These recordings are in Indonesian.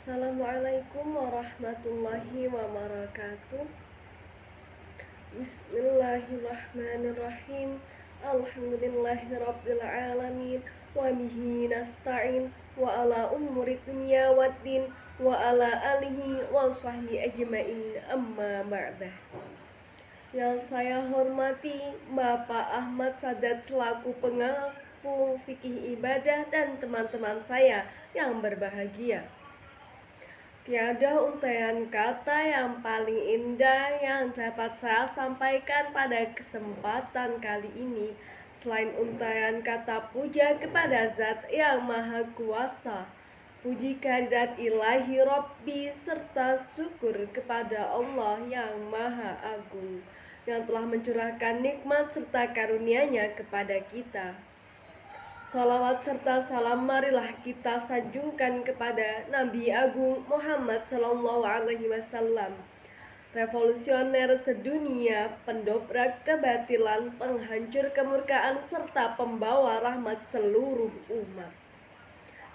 Assalamualaikum warahmatullahi wabarakatuh. Bismillahirrahmanirrahim. Alhamdulillahirabbil alamin wa bihi nasta'in wa ala umuri dunya waddin wa ala alihi wa sahbihi ajmain amma ba'dah. Yang saya hormati Bapak Ahmad Sadat selaku pengaku fikih ibadah dan teman-teman saya yang berbahagia. Tiada untaian kata yang paling indah yang dapat saya sampaikan pada kesempatan kali ini selain untaian kata puja kepada Zat yang Maha Kuasa, puji kehadirat ilahi Rabbi, serta syukur kepada Allah yang Maha Agung yang telah mencurahkan nikmat serta karunia-Nya kepada kita. Salawat serta salam marilah kita sanjungkan kepada Nabi Agung Muhammad Sallallahu Alaihi Wasallam, revolusioner sedunia, pendobrak kebatilan, penghancur kemurkaan, serta pembawa rahmat seluruh umat.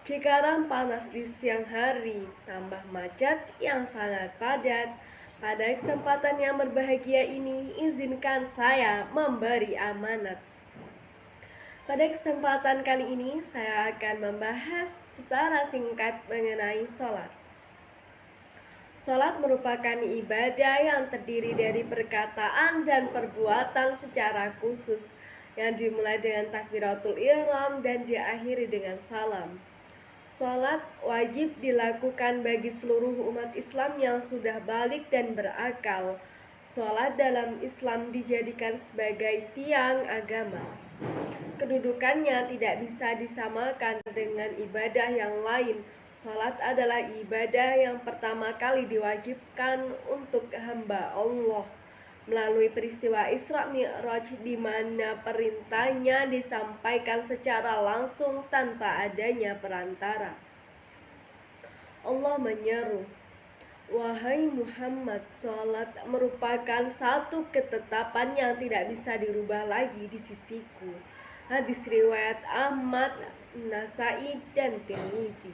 Cikarang panas di siang hari, tambah macet yang sangat padat. Pada kesempatan yang berbahagia ini, izinkan saya memberi amanat. Pada kesempatan kali ini, saya akan membahas secara singkat mengenai sholat. Sholat merupakan ibadah yang terdiri dari perkataan dan perbuatan secara khusus, yang dimulai dengan takbiratul ihram dan diakhiri dengan salam. Sholat wajib dilakukan bagi seluruh umat Islam yang sudah balik dan berakal. Sholat dalam Islam dijadikan sebagai tiang agama. Kedudukannya tidak bisa disamakan dengan ibadah yang lain. Sholat adalah ibadah yang pertama kali diwajibkan untuk hamba Allah melalui peristiwa Isra Mi'raj, di mana perintahnya disampaikan secara langsung tanpa adanya perantara. Allah menyeru, "Wahai Muhammad, sholat merupakan satu ketetapan yang tidak bisa dirubah lagi di sisiku." Hadis riwayat Ahmad, Nasai, dan Tirmidzi.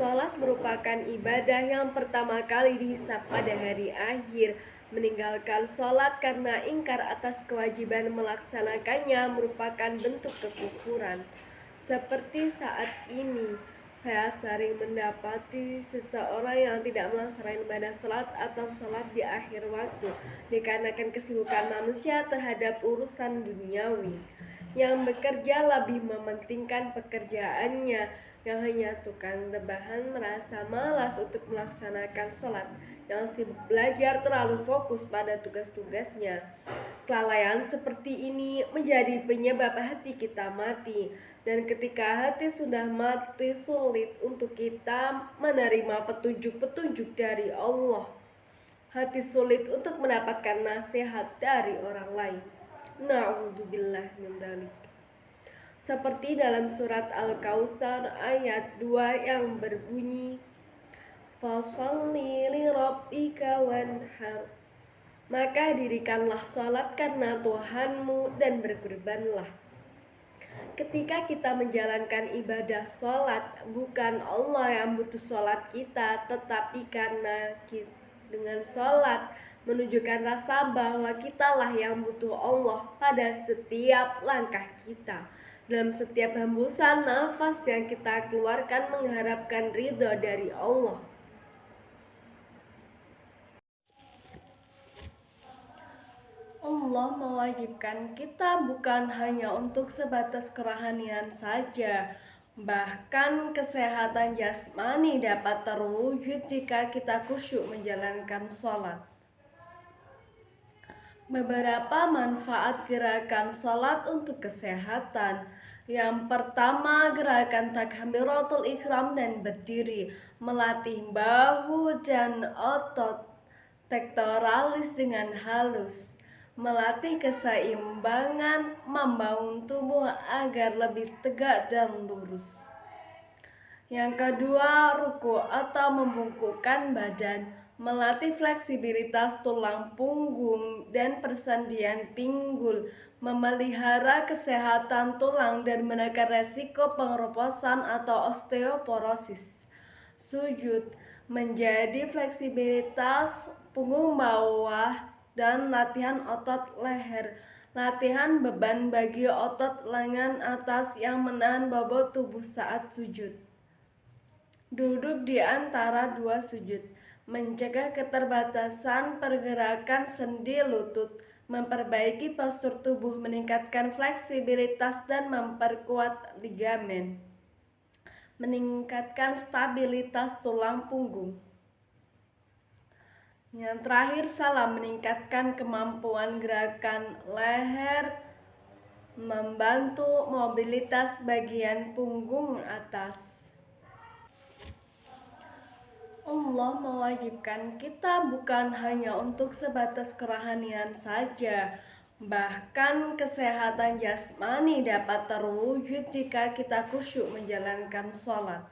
Sholat merupakan ibadah yang pertama kali dihisab pada hari akhir. Meninggalkan sholat karena ingkar atas kewajiban melaksanakannya merupakan bentuk kekufuran. Seperti saat ini, saya sering mendapati seseorang yang tidak melaksanakan ibadah sholat atau sholat di akhir waktu dikarenakan kesibukan manusia terhadap urusan duniawi. Yang bekerja lebih mementingkan pekerjaannya, yang hanya tukang rebahan merasa malas untuk melaksanakan sholat, yang sibuk belajar terlalu fokus pada tugas-tugasnya. Kelalaian seperti ini menjadi penyebab hati kita mati, dan ketika hati sudah mati, sulit untuk kita menerima petunjuk-petunjuk dari Allah. Hati sulit untuk mendapatkan nasihat dari orang lain. Na'udzubillah min dzalik. Seperti dalam surat Al-Kautsar ayat 2 yang berbunyi, "Fasholli li rabbika wanhar." Maka dirikanlah salat karena Tuhanmu dan berkurbanlah. Ketika kita menjalankan ibadah salat, bukan Allah yang butuh salat kita, tetapi karena dengan salat menunjukkan rasa bahwa kitalah yang butuh Allah pada setiap langkah kita. Dalam setiap hembusan nafas yang kita keluarkan mengharapkan ridho dari Allah. Allah mewajibkan kita bukan hanya untuk sebatas kerohanian saja, bahkan kesehatan jasmani dapat terwujud jika kita khusyuk menjalankan sholat. Beberapa manfaat gerakan sholat untuk kesehatan. Yang pertama, gerakan takbiratul ihram dan berdiri, melatih bahu dan otot pectoralis dengan halus, melatih keseimbangan, membangun tubuh agar lebih tegak dan lurus. Yang kedua, ruku atau membungkukkan badan, melatih fleksibilitas tulang punggung dan persendian pinggul, memelihara kesehatan tulang dan menekan resiko pengeroposan atau osteoporosis. Sujud menjadi fleksibilitas punggung bawah dan latihan otot leher. Latihan beban bagi otot lengan atas yang menahan bobot tubuh saat sujud. Duduk di antara dua sujud, mencegah keterbatasan pergerakan sendi lutut, memperbaiki postur tubuh, meningkatkan fleksibilitas dan memperkuat ligamen, meningkatkan stabilitas tulang punggung. Yang terakhir, salam meningkatkan kemampuan gerakan leher, membantu mobilitas bagian punggung atas. Allah mewajibkan kita bukan hanya untuk sebatas kerohanian saja, bahkan kesehatan jasmani dapat terwujud jika kita khusyuk menjalankan sholat.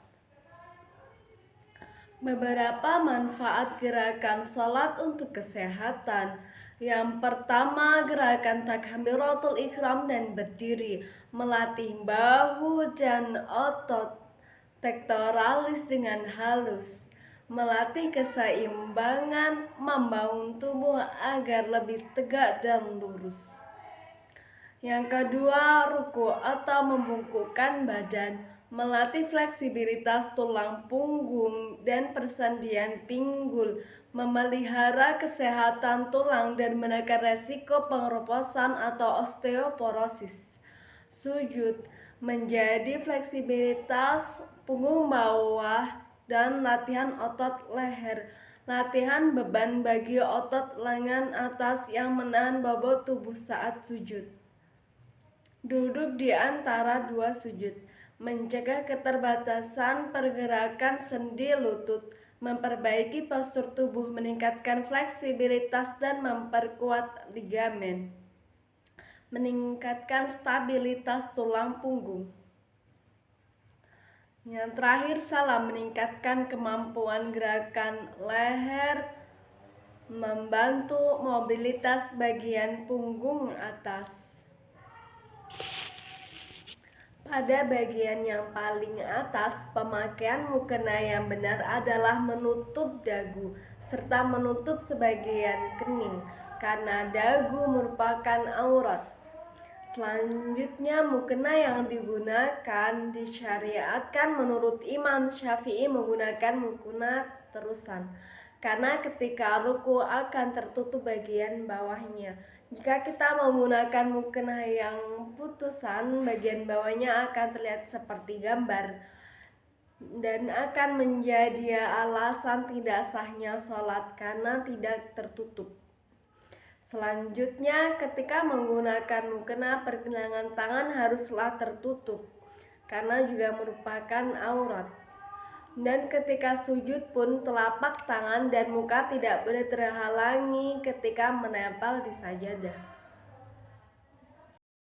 Beberapa manfaat gerakan sholat untuk kesehatan. Yang pertama, gerakan takbiratul ihram dan berdiri, melatih bahu dan otot pectoralis dengan halus, melatih keseimbangan, membangun tubuh agar lebih tegak dan lurus. Yang kedua, ruku atau membungkukkan badan, melatih fleksibilitas tulang punggung dan persendian pinggul, memelihara kesehatan tulang dan menekan resiko pengeroposan atau osteoporosis. Sujud menjadi fleksibilitas punggung bawah dan latihan otot leher. Latihan beban bagi otot lengan atas yang menahan bobot tubuh saat sujud. Duduk di antara dua sujud, mencegah keterbatasan pergerakan sendi lutut, memperbaiki postur tubuh, meningkatkan fleksibilitas dan memperkuat ligamen, meningkatkan stabilitas tulang punggung. Yang terakhir, salam meningkatkan kemampuan gerakan leher, membantu mobilitas bagian punggung atas. Pada bagian yang paling atas, pemakaian mukena yang benar adalah menutup dagu serta menutup sebagian kening, karena dagu merupakan aurat. Selanjutnya, mukena yang digunakan disyariatkan menurut Imam Syafi'i menggunakan mukena terusan, karena ketika ruku akan tertutup bagian bawahnya. Jika kita menggunakan mukena yang putusan, bagian bawahnya akan terlihat seperti gambar dan akan menjadi alasan tidak sahnya sholat karena tidak tertutup. Selanjutnya, ketika menggunakan mukena, pergelangan tangan haruslah tertutup karena juga merupakan aurat. Dan ketika sujud pun, telapak tangan dan muka tidak boleh terhalangi ketika menempel di sajadah.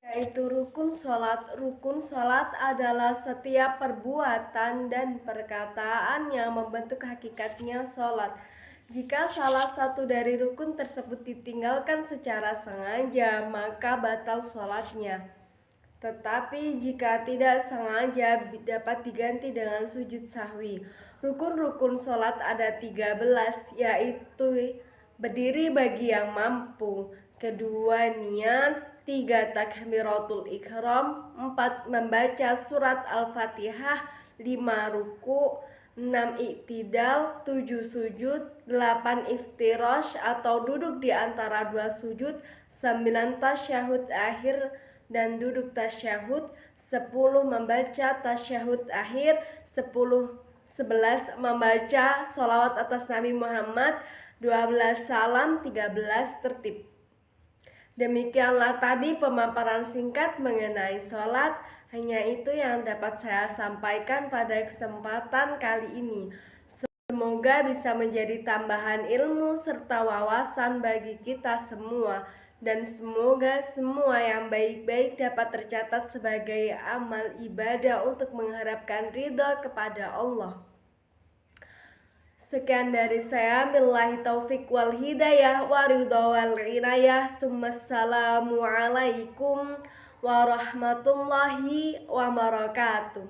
Yaitu rukun sholat. Rukun sholat adalah setiap perbuatan dan perkataan yang membentuk hakikatnya sholat. Jika salah satu dari rukun tersebut ditinggalkan secara sengaja, maka batal sholatnya. Tetapi jika tidak sengaja, dapat diganti dengan sujud sahwi. Rukun-rukun sholat ada 13, yaitu berdiri bagi yang mampu, kedua niat, 3 takbiratul ihram, 4 membaca surat al-fatihah, 5 ruku, 6 iktidal, 7 sujud, 8 iftirash atau duduk di antara dua sujud, 9 tasyahud akhir dan duduk tasyahud, 10 membaca tasyahud akhir, 11 membaca sholawat atas Nabi Muhammad, 12 salam, 13 tertib. Demikianlah tadi pemaparan singkat mengenai sholat. Hanya itu yang dapat saya sampaikan pada kesempatan kali ini. Semoga bisa menjadi tambahan ilmu serta wawasan bagi kita semua. Dan semoga semua yang baik-baik dapat tercatat sebagai amal ibadah untuk mengharapkan ridha kepada Allah. Sekian dari saya, billahi taufik wal hidayah wa ridha wal inayah. Assalamualaikum warahmatullahi wabarakatuh.